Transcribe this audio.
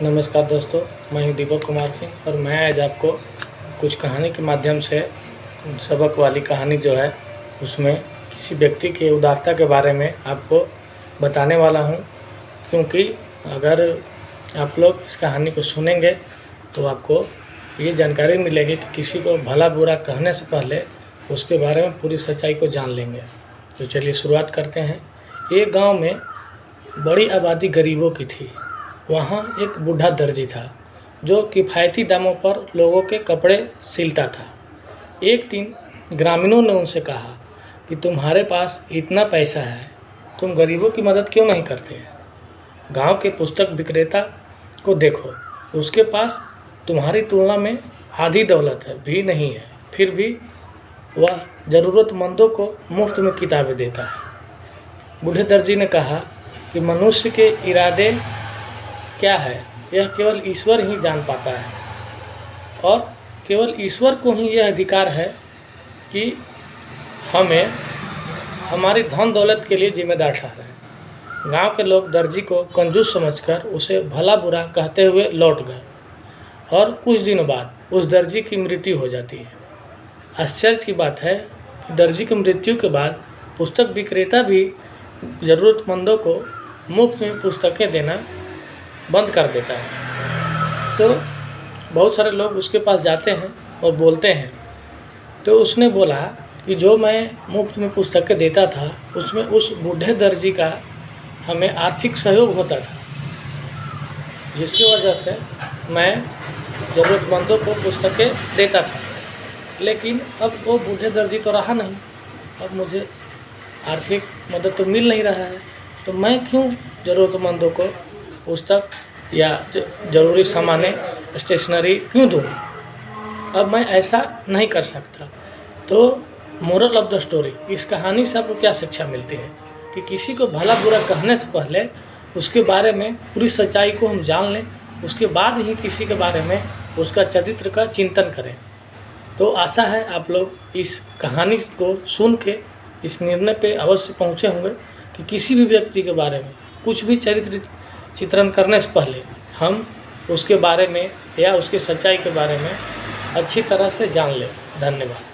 नमस्कार दोस्तों, मैं हूं दीपक कुमार सिंह और मैं आज आपको कुछ कहानी के माध्यम से सबक वाली कहानी जो है उसमें किसी व्यक्ति के उदारता के बारे में आपको बताने वाला हूं। क्योंकि अगर आप लोग इस कहानी को सुनेंगे तो आपको ये जानकारी मिलेगी कि किसी को भला बुरा कहने से पहले उसके बारे में पूरी सच्चाई को जान लेंगे। तो चलिए शुरुआत करते हैं। एक गाँव में बड़ी आबादी गरीबों की थी। वहाँ एक बूढ़ा दर्जी था जो किफ़ायती दामों पर लोगों के कपड़े सिलता था। एक दिन ग्रामीणों ने उनसे कहा कि तुम्हारे पास इतना पैसा है, तुम गरीबों की मदद क्यों नहीं करते? गांव के पुस्तक विक्रेता को देखो, उसके पास तुम्हारी तुलना में आधी दौलत है भी नहीं है, फिर भी वह ज़रूरतमंदों को मुफ्त में किताबें देता है। बूढ़े दर्जी ने कहा कि मनुष्य के इरादे क्या है यह केवल ईश्वर ही जान पाता है, और केवल ईश्वर को ही यह अधिकार है कि हमें हमारी धन दौलत के लिए जिम्मेदार ठहराएं। गांव के लोग दर्जी को कंजूस समझकर उसे भला बुरा कहते हुए लौट गए और कुछ दिनों बाद उस दर्जी की मृत्यु हो जाती है। आश्चर्य की बात है कि दर्जी की मृत्यु के बाद पुस्तक विक्रेता भी ज़रूरतमंदों को मुफ्त में पुस्तकें देना बंद कर देता है। तो बहुत सारे लोग उसके पास जाते हैं और बोलते हैं। तो उसने बोला कि जो मैं मुफ्त में पुस्तकें देता था उसमें उस बूढ़े दर्जी का हमें आर्थिक सहयोग होता था, जिसकी वजह से मैं ज़रूरतमंदों को पुस्तकें देता था। लेकिन अब वो बूढ़े दर्जी तो रहा नहीं, अब मुझे आर्थिक मदद तो मिल नहीं रहा है, तो मैं क्यों ज़रूरतमंदों को पुस्तक या ज़रूरी सामानें स्टेशनरी क्यों दूँ? अब मैं ऐसा नहीं कर सकता। तो मोरल ऑफ द स्टोरी, इस कहानी से आपको क्या शिक्षा मिलती है कि किसी को भला बुरा कहने से पहले उसके बारे में पूरी सच्चाई को हम जान लें, उसके बाद ही किसी के बारे में उसका चरित्र का चिंतन करें। तो आशा है आप लोग इस कहानी को सुन के इस निर्णय पे अवश्य पहुँचे होंगे कि किसी भी व्यक्ति के बारे में कुछ भी चरित्र चित्रण करने से पहले हम उसके बारे में या उसकी सच्चाई के बारे में अच्छी तरह से जान लें। धन्यवाद।